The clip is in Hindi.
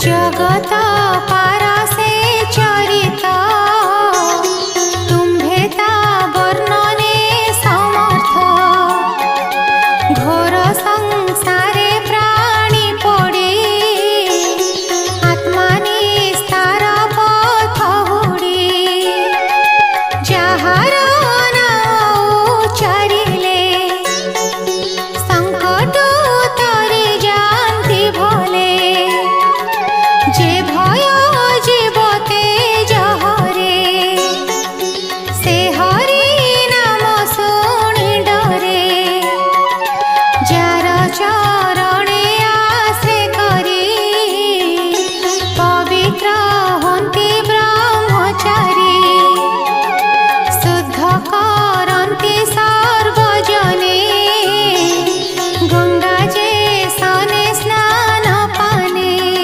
जगत पारसे चरिता तुम्भेता वर्णने समर्थ घोर संसारे प्राणी पड़े आत्मानि स्तार पथ हुड़ी जहार नाम उच्चारिले संकट तरी जानती भले जे